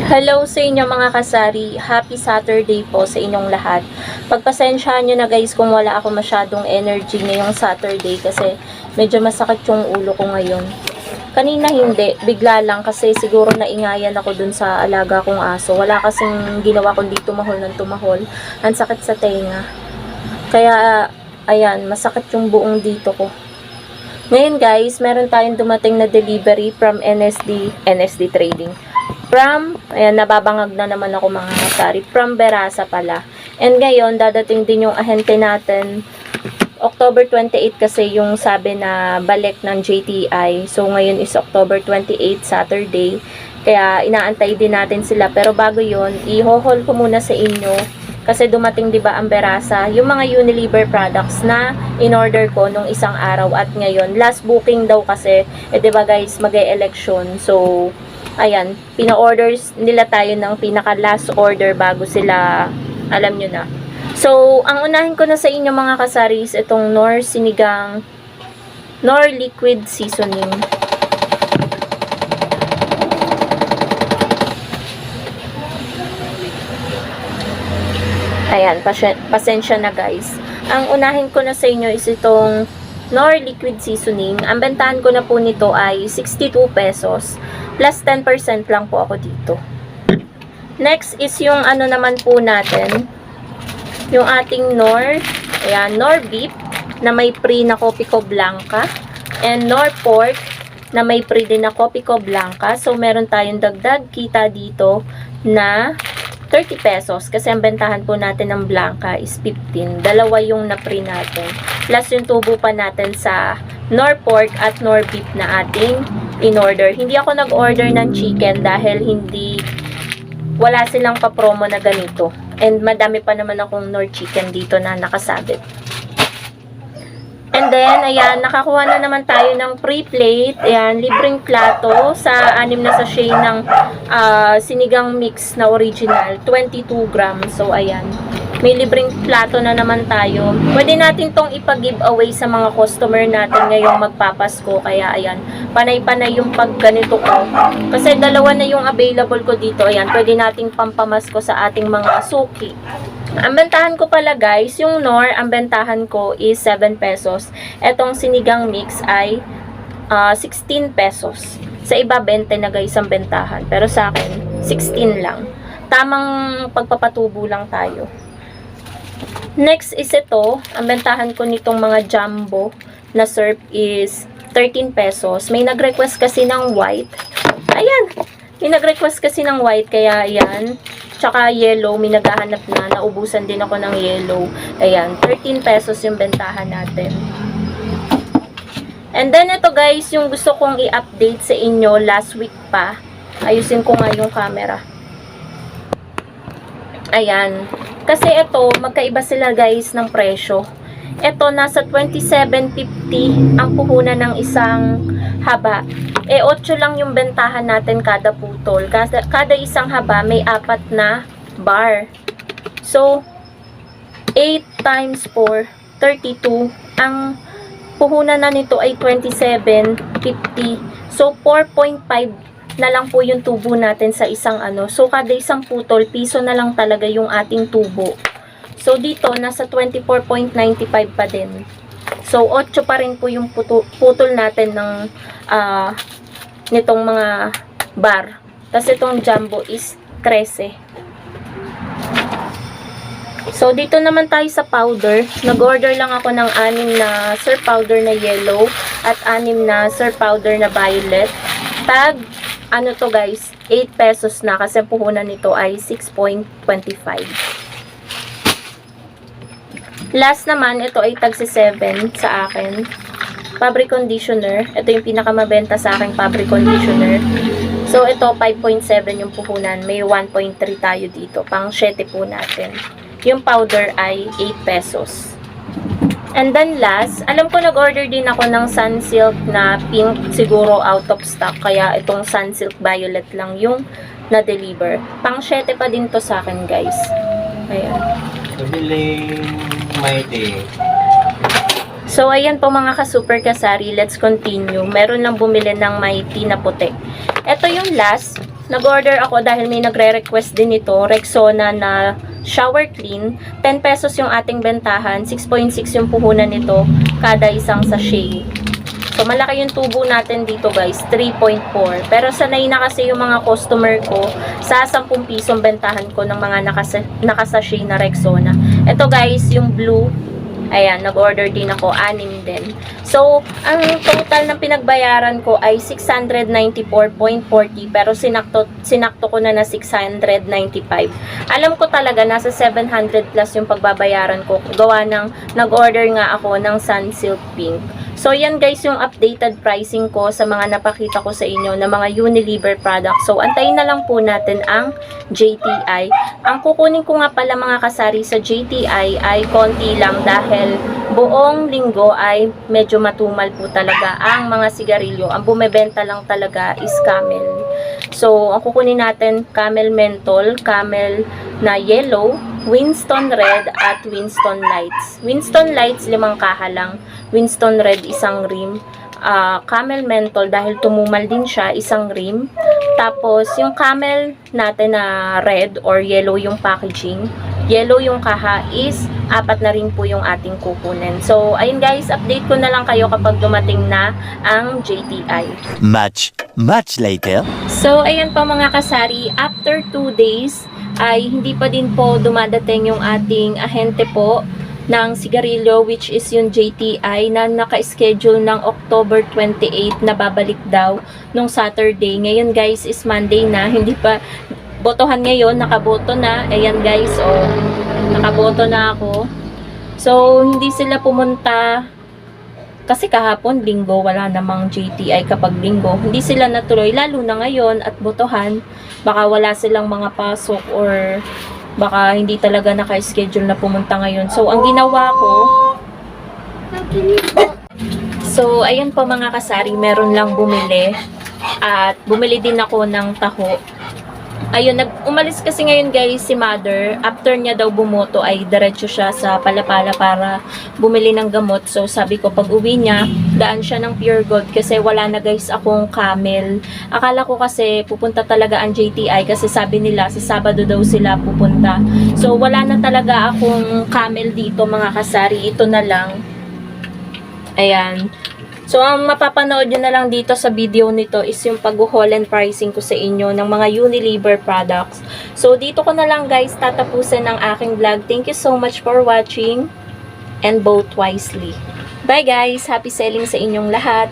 Hello sa inyo mga kasari. Happy Saturday po sa inyong lahat. Pagpasensyahan nyo na guys kung wala ako masyadong energy ngayong Saturday kasi medyo masakit yung ulo ko ngayon. Kanina hindi, bigla lang kasi siguro naingayan ako dun sa alaga kong aso. Wala kasing ginawa kundi tumahol ng tumahol. Ang sakit sa tenga. Kaya ayan, masakit yung buong dito ko. Ngayon guys, meron tayong dumating na delivery from NSD Trading. Ayan, nababangag na naman ako mga kasari. From Berasa pala. And ngayon, dadating din yung ahente natin. October 28 kasi yung sabi na balik ng JTI. So, ngayon is October 28, Saturday. Kaya, inaantay din natin sila. Pero bago yon, i-haul ko muna sa inyo. Kasi dumating 'di ba ang Berasa, yung mga Unilever products na in-order ko nung isang araw at ngayon. Last booking daw kasi, 'di ba guys, mag-e-election. So, ayan, pina-orders nila tayo ng pinaka-last order bago sila, alam nyo na. So, ang unahin ko na sa inyo mga kasaris, itong Knorr Sinigang, Knorr Liquid Seasoning. Ayan, pasensya na guys. Ang unahin ko na sa inyo is itong Knorr Liquid Seasoning. Ang bentahan ko na po nito ay 62 pesos. Plus 10% lang po ako dito. Next is yung ano naman po natin. Yung ating Knorr. Ayan, Knorr Beef na may free na Kopiko Blanca. And Knorr Pork na may free din na Kopiko Blanca. So, meron tayong dagdag kita dito na 30 pesos. Kasi ang bentahan po natin ng Blanca is 15. Dalawa yung na-free natin. Plus yung tubo pa natin sa Knorr Pork at Knorr Beef na ating in-order. Hindi ako nag-order ng chicken dahil wala silang pa-promo na ganito. And madami pa naman akong Knorr chicken dito na nakasabit. And then, ayan, nakakuha na naman tayo ng free plate. Ayan, libreng plato sa 6 na sachet ng sinigang mix na original. 22 grams. So, ayan. May libreng plato na naman tayo. Pwede natin tong ipag-giveaway sa mga customer natin ngayong magpapasko. Kaya, ayan, panay-panay yung pagganito ko. Kasi dalawa na yung available ko dito. Ayan, pwede nating pampamasko sa ating mga suki. Ang bentahan ko pala guys, yung Knorr, ang bentahan ko is 7 pesos. Etong sinigang mix ay 16 pesos. Sa iba, 20 na guys ang bentahan. Pero sa akin, 16 lang. Tamang pagpapatubo lang tayo. Next is ito. Ang bentahan ko nitong mga jumbo na serve is 13 pesos. May nag-request kasi ng white. Ayan! May nag-request kasi ng white, kaya ayan. Tsaka yellow, may naghahanap na. Naubusan din ako ng yellow. Ayan, 13 pesos yung bentahan natin. And then, ito guys, yung gusto kong i-update sa inyo last week pa. Ayusin ko nga yung camera. Ayan. Kasi ito, magkaiba sila guys ng presyo. Ito, nasa 27.50 ang puhunan ng isang haba. 8 lang yung bentahan natin kada putol. Kada isang haba, may 4 na bar. So, 8 times 4, 32. Ang puhunan na nito ay 27.50. So, 4.5 na lang po yung tubo natin sa isang ano. So, kada isang putol, piso na lang talaga yung ating tubo. So, dito, nasa 24.95 pa din. So, 8 pa rin po yung putol natin ng nitong mga bar. Tapos itong jumbo is 13. So, dito naman tayo sa powder. Nag-order lang ako ng 6 na Sir powder na yellow at 6 na Sir powder na violet. Tag, ano to guys, 8 pesos na kasi puhunan nito ay 6.25. Last naman, ito ay tag 7 sa akin. Fabric conditioner. Ito yung pinakamabenta sa aking fabric conditioner. So, ito 5.7 yung puhunan. May 1.3 tayo dito. Pang 7 po natin. Yung powder ay 8 pesos. And then last, alam ko nag-order din ako ng Sunsilk na pink. Siguro out of stock. Kaya itong Sunsilk violet lang yung na-deliver. Pang 7 pa din to sa akin guys. Ayan. Pabiling Mighty. So, ayan po mga ka-super kasari. Let's continue. Meron lang bumili ng Mighty na puti. Ito yung last. nag-order ako dahil may nagre-request din ito, Rexona na shower clean. 10 pesos yung ating bentahan, 6.6 yung puhunan nito kada isang sachet. So, malaki yung tubo natin dito guys, 3.4. Pero sanay na kasi yung mga customer ko sa 10 pisong bentahan ko ng mga nakasachet na Rexona. Ito guys, yung blue. Ayan, nag-order din ako, 6 din. So, ang total ng pinagbayaran ko ay 694.40 pero sinakto ko na 695. Alam ko talaga nasa 700 plus yung pagbabayaran ko. Gawa ng nag-order nga ako ng Sunsilk Pink. So, yan guys yung updated pricing ko sa mga napakita ko sa inyo na mga Unilever products. So, antayin na lang po natin ang JTI. Ang kukunin ko nga pala mga kasari sa JTI ay konti lang dahil buong linggo ay medyo matumal po talaga ang mga sigarilyo. Ang bumebenta lang talaga is Camel. So, ang kukunin natin, Camel Menthol, Camel na yellow, Winston Red at Winston Lights. Winston Lights, 5 kaha lang. Winston Red, isang rim. Camel Menthol, dahil tumumal din siya, isang rim. Tapos, yung Camel natin na red or yellow yung packaging. Yellow yung kaha is 4 na rin po yung ating kukunin. So, ayun guys, update ko na lang kayo kapag dumating na ang JTI. Much later. So, ayan pa mga kasari, after 2 days, ay hindi pa din po dumadating yung ating ahente po ng sigarilyo, which is yung JTI na naka-schedule ng October 28 na babalik daw nung Saturday. Ngayon guys is Monday na, hindi pa botohan ngayon, nakaboto na. Ayan guys, nakaboto na ako. So, hindi sila pumunta kasi kahapon, linggo, wala namang JTI kapag linggo. Hindi sila natuloy, lalo na ngayon at botohan. Baka wala silang mga pasok or baka hindi talaga naka-schedule na pumunta ngayon. So, ang ginawa ko, so, ayan po mga kasari, meron lang bumili. At bumili din ako ng taho. Ayun, umalis kasi ngayon guys si mother. After niya daw bumoto ay diretso siya sa Palapala para bumili ng gamot. So sabi ko pag uwi niya, daan siya ng Pure Gold kasi wala na guys akong Camel. Akala ko kasi pupunta talaga ang JTI kasi sabi nila sa Sabado daw sila pupunta. So wala na talaga akong Camel dito mga kasari. Ito na lang. Ayan. So, ang mapapanood nyo na lang dito sa video nito is yung pag-haul and pricing ko sa inyo ng mga Unilever products. So, dito ko na lang guys tatapusin ang aking vlog. Thank you so much for watching and vote wisely. Bye guys! Happy selling sa inyong lahat!